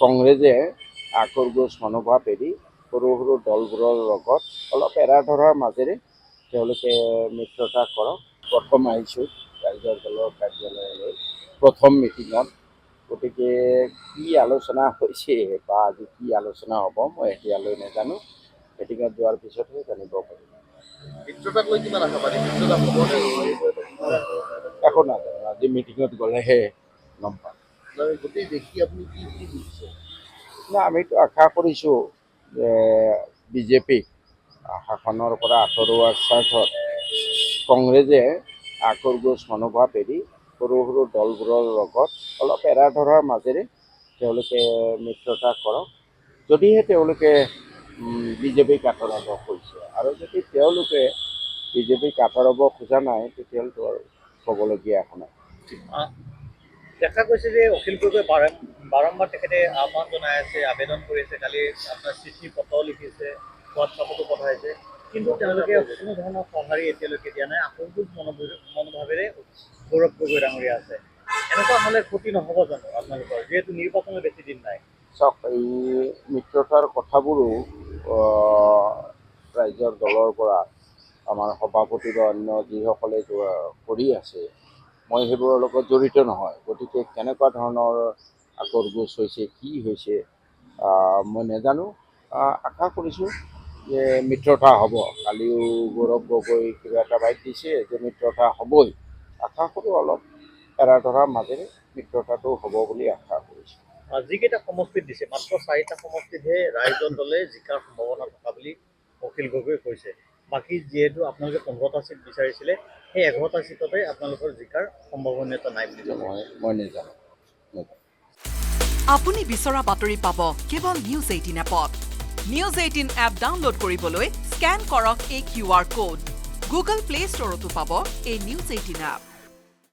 কংগ্ৰেছে আকৰগোজ মনোভাৱ এৰি সৰু সৰু দলবোৰৰ লগত অলপ এৰা ধৰাৰ মাজেৰে তেওঁলোকে মিত্ৰতা কৰক। প্ৰথম আহিছোঁ ৰাইজৰ দলৰ কাৰ্যালয়লৈ প্ৰথম মিটিঙত, গতিকে কি আলোচনা হৈছে বা আজি কি আলোচনা হ'ব মই এতিয়ালৈ নাজানো। মিটিঙত যোৱাৰ পিছতহে জানিব পাৰিম। মিত্ৰতাক লৈ কিমান আশাবাদী? মিত্ৰতা হ'ব নে নহয়? একো নাজানো, আজি মিটিঙত গ'লেহে গম পাম। গোটেই দেখি আপুনি কি বুজিছে? না, আমিতো আশা কৰিছোঁ যে বিজেপিক শাসনৰ পৰা আঁতৰোৱাৰ স্বাৰ্থত কংগ্ৰেছে আকৰগোজ মনোভাৱ এৰি সৰু সৰু দলবোৰৰ লগত অলপ এৰা ধৰাৰ মাজেৰে তেওঁলোকে মিত্ৰতা কৰক। যদিহে তেওঁলোকে বিজেপিক আঁতৰাব খুজিছে, আৰু যদি তেওঁলোকে বিজেপিক আঁতৰাব খোজা নাই তেতিয়াহ'লেতো আৰু ক'বলগীয়া একো নাই। দেখা গৈছে যে অখিল গগৈ বাৰম্বাৰ তেখেতে আহ্বান জনাই আছে, আবেদন কৰিছে, কালি আপোনাৰ চিঠি পত্ৰ লিখিছে, হোৱাটছআপতো পঠাইছে, কিন্তু তেওঁলোকে কোনো ধৰণৰ সঁহাৰি এতিয়ালৈকে দিয়া নাই। আকৰগোজ মনোভাৱেৰে গৌৰৱ গগৈ ডাঙৰীয়া আছে। এনেকুৱা হ'লে ক্ষতি নহ'ব জানো আপোনালোকৰ, যিহেতু নিৰ্বাচনৰ বেছি দিন নাই? চাওক, এই মিত্ৰতাৰ কথাবোৰো ৰাইজৰ দলৰ পৰা আমাৰ সভাপতি বা অন্য যিসকলে কৰি আছে, মই সেইবোৰৰ লগত জড়িত নহয়। গতিকে কেনেকুৱা ধৰণৰ আকৰগোজ হৈছে, কি হৈছে মই নাজানো। আশা কৰিছোঁ যে মিত্ৰতা হ'ব। কালিও গৌৰৱ গগৈ কিবা এটা বাইট দিছে যে মিত্ৰতা হ'বই। আশা কৰোঁ অলপ এৰা ধৰাৰ মাজেৰে মিত্ৰতাটো হ'ব বুলি আশা কৰিছোঁ। যিকেইটা সমষ্টিত দিছে, মাত্ৰ 4টা সমষ্টিতহে ৰাইজৰ দলে জিকাৰ সম্ভাৱনা থকা বুলি অখিল গগৈয়ে কৈছে। বাকী যিহেতু আপোনালোকে 15টা চিট বিচাৰিছিলে, সেই 11টা চিটতে আপোনালোকৰ জিকাৰ সম্ভাৱনীয়তা নাই বুলি মই নাজানো। আপুনি বিচৰা বাতৰি পাব কেৱল নিউজ 18 এপত। নিউজ 18 এপ ডাউনলোড কৰিবলৈ স্কেন কৰক এই QR কোড। গুগল প্লে ষ্টৰতো পাব এই নিউজ 18 এপ।